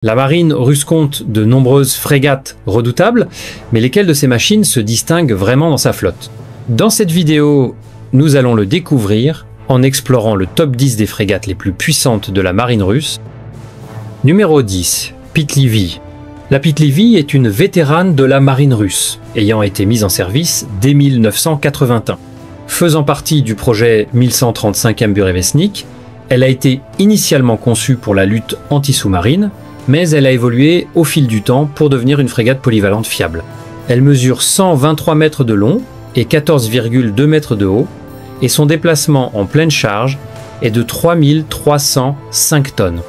La marine russe compte de nombreuses frégates redoutables, mais lesquelles de ces machines se distinguent vraiment dans sa flotte? Dans cette vidéo, nous allons le découvrir en explorant le top 10 des frégates les plus puissantes de la marine russe. Numéro 10. Pitlivi. La Pitlivi est une vétérane de la marine russe, ayant été mise en service dès 1981. Faisant partie du projet 1135e Burevestnik, elle a été initialement conçue pour la lutte anti-sous-marine, mais elle a évolué au fil du temps pour devenir une frégate polyvalente fiable. Elle mesure 123 mètres de long et 14,2 mètres de haut, et son déplacement en pleine charge est de 3305 tonnes.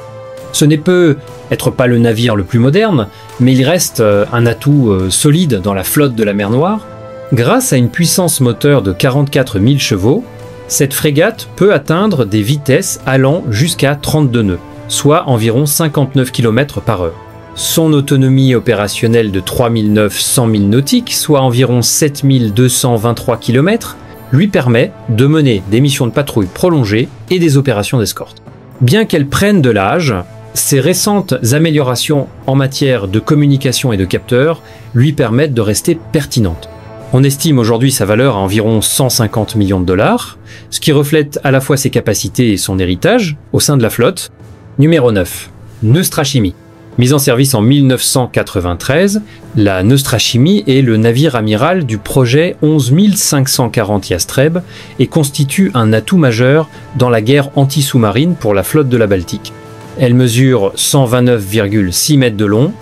Ce n'est peut-être pas le navire le plus moderne, mais il reste un atout solide dans la flotte de la mer Noire. Grâce à une puissance moteur de 44 000 chevaux, cette frégate peut atteindre des vitesses allant jusqu'à 32 nœuds, soit environ 59 km/h. Son autonomie opérationnelle de 3900 milles nautiques, soit environ 7223 km, lui permet de mener des missions de patrouille prolongées et des opérations d'escorte. Bien qu'elle prenne de l'âge, ses récentes améliorations en matière de communication et de capteurs lui permettent de rester pertinente. On estime aujourd'hui sa valeur à environ 150 millions de dollars, ce qui reflète à la fois ses capacités et son héritage au sein de la flotte. Numéro 9. Neustrachimy. Mise en service en 1993, la Neustrachimy est le navire amiral du projet 11540 Yastreb et constitue un atout majeur dans la guerre anti-sous-marine pour la flotte de la Baltique. Elle mesure 129,6 mètres de long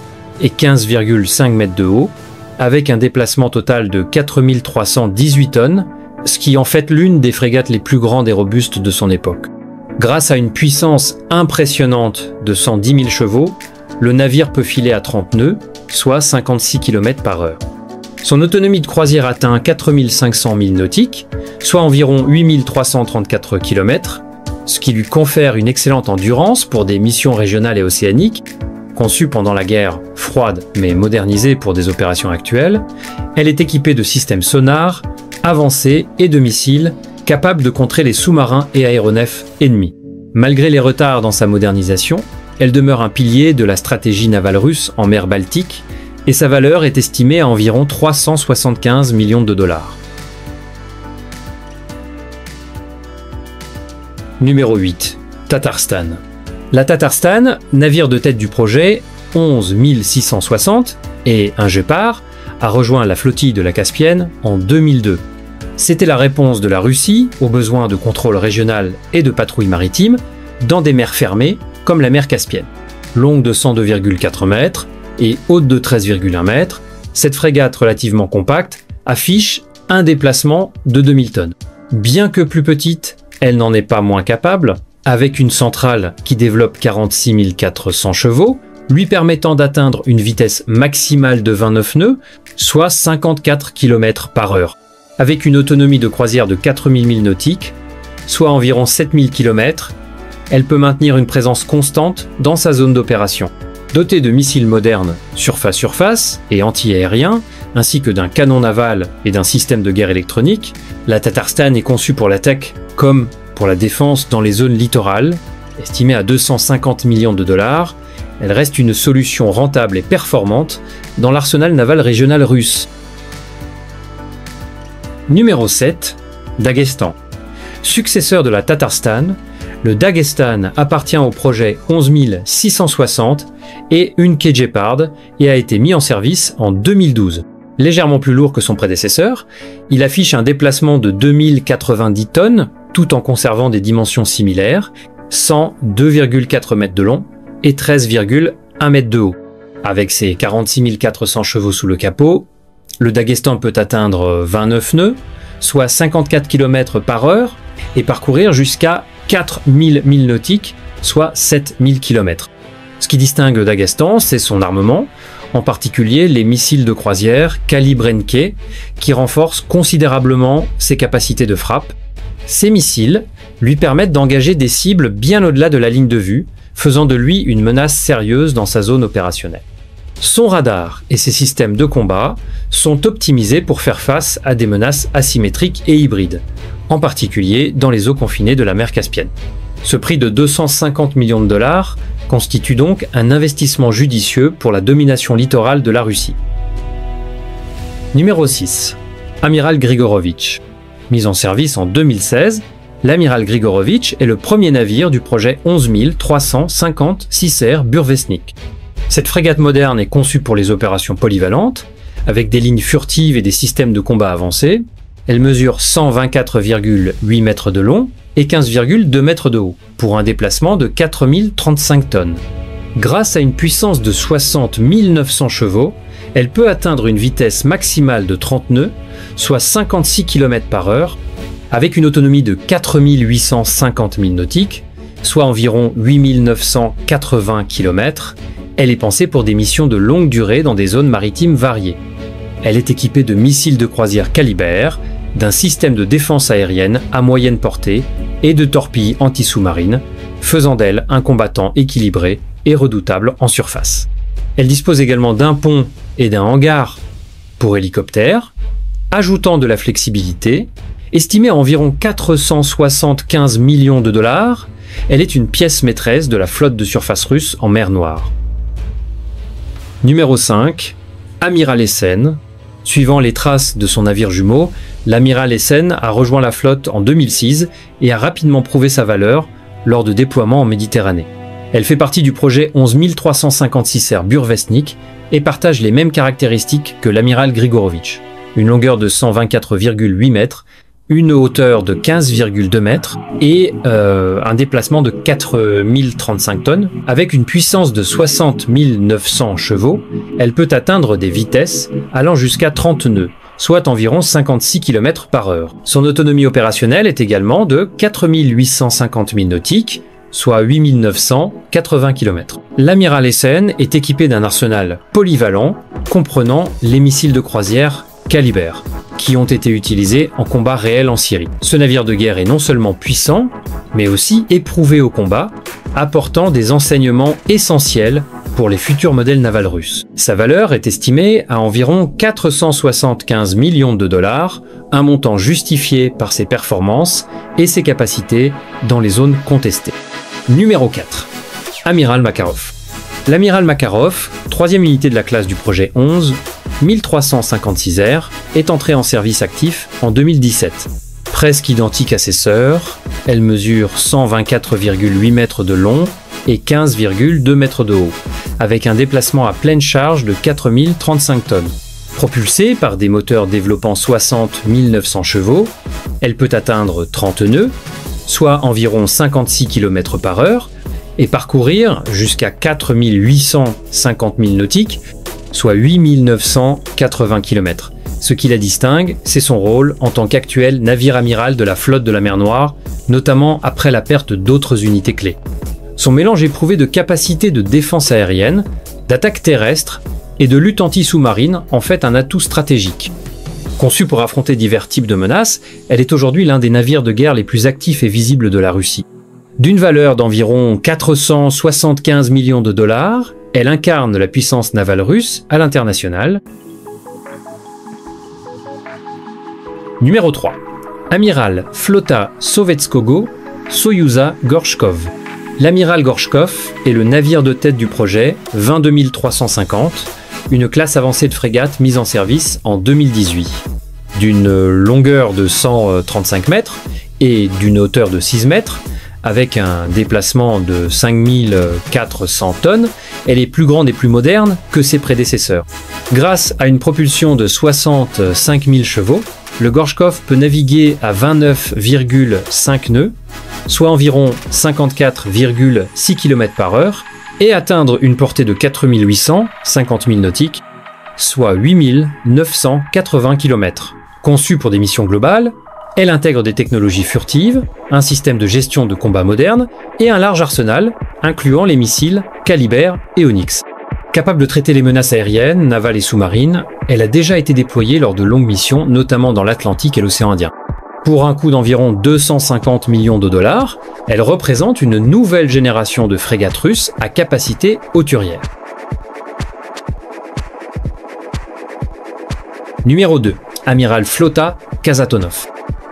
et 15,5 mètres de haut, avec un déplacement total de 4318 tonnes, ce qui en fait l'une des frégates les plus grandes et robustes de son époque. Grâce à une puissance impressionnante de 110 000 chevaux, le navire peut filer à 30 nœuds, soit 56 km/h. Son autonomie de croisière atteint 4500 milles nautiques, soit environ 8334 km, ce qui lui confère une excellente endurance pour des missions régionales et océaniques. Conçue pendant la guerre froide mais modernisée pour des opérations actuelles, elle est équipée de systèmes sonars, avancés et de missiles capables de contrer les sous-marins et aéronefs ennemis. Malgré les retards dans sa modernisation, elle demeure un pilier de la stratégie navale russe en mer Baltique et sa valeur est estimée à environ 375 millions de dollars. Numéro 8. Tatarstan. La Tatarstan, navire de tête du projet 11660 et un Gepard, a rejoint la flottille de la Caspienne en 2002. C'était la réponse de la Russie aux besoins de contrôle régional et de patrouille maritime dans des mers fermées comme la mer Caspienne. Longue de 102,4 mètres et haute de 13,1 mètres, cette frégate relativement compacte affiche un déplacement de 2000 tonnes. Bien que plus petite, elle n'en est pas moins capable, avec une centrale qui développe 46 400 chevaux, lui permettant d'atteindre une vitesse maximale de 29 nœuds, soit 54 km/h, avec une autonomie de croisière de 4000 milles nautiques, soit environ 7000 km, elle peut maintenir une présence constante dans sa zone d'opération. Dotée de missiles modernes surface-surface et anti-aériens, ainsi que d'un canon naval et d'un système de guerre électronique, la Tatarstan est conçue pour l'attaque comme pour la défense dans les zones littorales. Estimée à 250 millions de dollars, elle reste une solution rentable et performante dans l'arsenal naval régional russe. Numéro 7. Daghestan. Successeur de la Tatarstan, le Daghestan appartient au projet 11660 et une quai Gepard et a été mis en service en 2012. Légèrement plus lourd que son prédécesseur, il affiche un déplacement de 2090 tonnes tout en conservant des dimensions similaires, 102,4 mètres de long et 13,1 mètres de haut. Avec ses 46 400 chevaux sous le capot, le Daghestan peut atteindre 29 nœuds, soit 54 km/h, et parcourir jusqu'à 4000 milles nautiques, soit 7000 km. Ce qui distingue le Daghestan, c'est son armement, en particulier les missiles de croisière calibre NK, qui renforcent considérablement ses capacités de frappe. Ces missiles lui permettent d'engager des cibles bien au-delà de la ligne de vue, faisant de lui une menace sérieuse dans sa zone opérationnelle. Son radar et ses systèmes de combat sont optimisés pour faire face à des menaces asymétriques et hybrides, en particulier dans les eaux confinées de la mer Caspienne. Ce prix de 250 millions de dollars constitue donc un investissement judicieux pour la domination littorale de la Russie. Numéro 6. Amiral Grigorovitch. Mis en service en 2016, l'amiral Grigorovitch est le premier navire du projet 11 350 6R Burevestnik. Cette frégate moderne est conçue pour les opérations polyvalentes, avec des lignes furtives et des systèmes de combat avancés. Elle mesure 124,8 mètres de long et 15,2 mètres de haut, pour un déplacement de 4035 tonnes. Grâce à une puissance de 60 900 chevaux, elle peut atteindre une vitesse maximale de 30 nœuds, soit 56 km/h, avec une autonomie de 4850 milles nautiques, soit environ 8980 km. Elle est pensée pour des missions de longue durée dans des zones maritimes variées. Elle est équipée de missiles de croisière Caliber, d'un système de défense aérienne à moyenne portée et de torpilles anti-sous-marines, faisant d'elle un combattant équilibré et redoutable en surface. Elle dispose également d'un pont et d'un hangar pour hélicoptères, ajoutant de la flexibilité. Estimée à environ 475 millions de dollars, elle est une pièce maîtresse de la flotte de surface russe en mer Noire. Numéro 5. Amiral Essen. Suivant les traces de son navire jumeau, l'amiral Essen a rejoint la flotte en 2006 et a rapidement prouvé sa valeur lors de déploiements en Méditerranée. Elle fait partie du projet 11 356R Burevestnik et partage les mêmes caractéristiques que l'amiral Grigorovitch. Une longueur de 124,8 mètres, une hauteur de 15,2 mètres et un déplacement de 4035 tonnes. Avec une puissance de 60 900 chevaux, elle peut atteindre des vitesses allant jusqu'à 30 nœuds, soit environ 56 km/h. Son autonomie opérationnelle est également de 4850 milles nautiques, soit 8980 km. L'amiral Essen est équipé d'un arsenal polyvalent comprenant les missiles de croisière Caliber, qui ont été utilisés en combat réel en Syrie. Ce navire de guerre est non seulement puissant, mais aussi éprouvé au combat, apportant des enseignements essentiels pour les futurs modèles navals russes. Sa valeur est estimée à environ 475 millions de dollars, un montant justifié par ses performances et ses capacités dans les zones contestées. Numéro 4. Amiral Makarov. L'amiral Makarov, troisième unité de la classe du projet 11 356R, est entrée en service actif en 2017. Presque identique à ses sœurs, elle mesure 124,8 mètres de long et 15,2 mètres de haut, avec un déplacement à pleine charge de 4035 tonnes. Propulsée par des moteurs développant 60 900 chevaux, elle peut atteindre 30 nœuds, soit environ 56 km/h, et parcourir jusqu'à 4850 milles nautiques, soit 8980 km. Ce qui la distingue, c'est son rôle en tant qu'actuel navire amiral de la flotte de la mer Noire, notamment après la perte d'autres unités clés. Son mélange éprouvé de capacités de défense aérienne, d'attaque terrestre et de lutte anti-sous-marine en fait un atout stratégique. Conçue pour affronter divers types de menaces, elle est aujourd'hui l'un des navires de guerre les plus actifs et visibles de la Russie. D'une valeur d'environ 475 millions de dollars, elle incarne la puissance navale russe à l'international. Numéro 3. Amiral Flota Sovetskogo Soyuza Gorchkov. L'amiral Gorchkov est le navire de tête du projet 22 350, une classe avancée de frégate mise en service en 2018. D'une longueur de 135 mètres et d'une hauteur de 6 mètres, avec un déplacement de 5400 tonnes, elle est plus grande et plus moderne que ses prédécesseurs. Grâce à une propulsion de 65 000 chevaux, le Gorchkov peut naviguer à 29,5 nœuds, soit environ 54,6 km/h, et atteindre une portée de 4850 milles nautiques, soit 8980 km. Conçue pour des missions globales, elle intègre des technologies furtives, un système de gestion de combat moderne et un large arsenal, incluant les missiles Caliber et Onyx. Capable de traiter les menaces aériennes, navales et sous-marines, elle a déjà été déployée lors de longues missions, notamment dans l'Atlantique et l'océan Indien. Pour un coût d'environ 250 millions de dollars, elle représente une nouvelle génération de frégates russes à capacité hauturière. Numéro 2. Amiral Flota Kazatonov.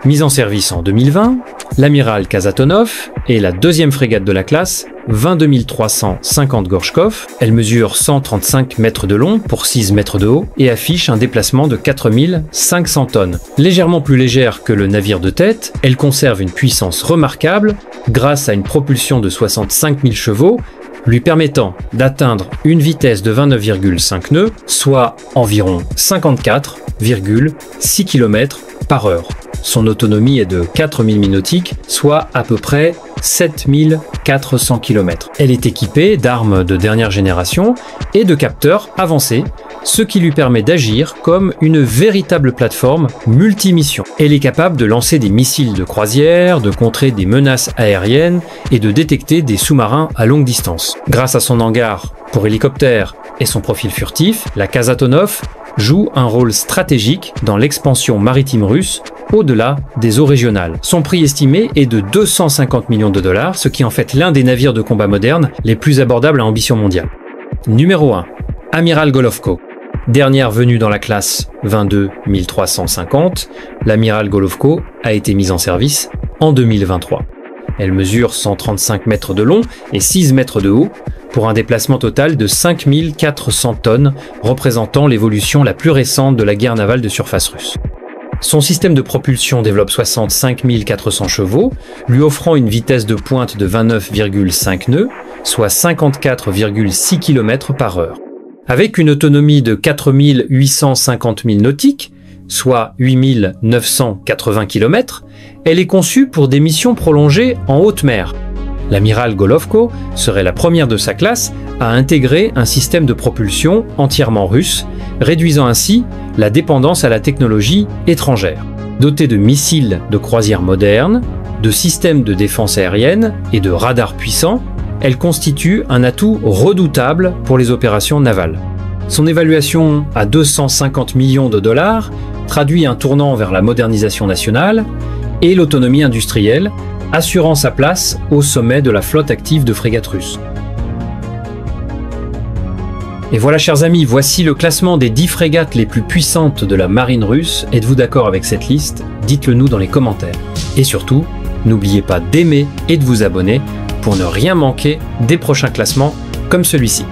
Mise en service en 2020, l'amiral Kazatonov est la deuxième frégate de la classe 22 350 Gorchkov, elle mesure 135 mètres de long pour 6 mètres de haut et affiche un déplacement de 4 500 tonnes. Légèrement plus légère que le navire de tête, elle conserve une puissance remarquable grâce à une propulsion de 65 000 chevaux, lui permettant d'atteindre une vitesse de 29,5 nœuds, soit environ 54,6 km par heure. Son autonomie est de 4000 milles nautiques, soit à peu près 7400 km. Elle est équipée d'armes de dernière génération et de capteurs avancés, ce qui lui permet d'agir comme une véritable plateforme multimission. Elle est capable de lancer des missiles de croisière, de contrer des menaces aériennes et de détecter des sous-marins à longue distance. Grâce à son hangar pour hélicoptères et son profil furtif, la Kasatonov joue un rôle stratégique dans l'expansion maritime russe au-delà des eaux régionales. Son prix estimé est de 250 millions de dollars, ce qui en fait l'un des navires de combat modernes les plus abordables à ambition mondiale. Numéro 1. Amiral Golovko. Dernière venue dans la classe 22 350, l'Amiral Golovko a été mise en service en 2023. Elle mesure 135 mètres de long et 6 mètres de haut, pour un déplacement total de 5 400 tonnes, représentant l'évolution la plus récente de la guerre navale de surface russe. Son système de propulsion développe 65 400 chevaux, lui offrant une vitesse de pointe de 29,5 nœuds, soit 54,6 km par heure. Avec une autonomie de 4 850 milles nautiques, soit 8 980 km, elle est conçue pour des missions prolongées en haute mer. L'amiral Golovko serait la première de sa classe à intégrer un système de propulsion entièrement russe, réduisant ainsi la dépendance à la technologie étrangère. Dotée de missiles de croisière modernes, de systèmes de défense aérienne et de radars puissants, elle constitue un atout redoutable pour les opérations navales. Son évaluation à 250 millions de dollars traduit un tournant vers la modernisation nationale et l'autonomie industrielle, assurant sa place au sommet de la flotte active de frégates russes. Et voilà, chers amis, voici le classement des 10 frégates les plus puissantes de la marine russe. Êtes-vous d'accord avec cette liste? Dites-le nous dans les commentaires. Et surtout, n'oubliez pas d'aimer et de vous abonner pour ne rien manquer des prochains classements comme celui-ci.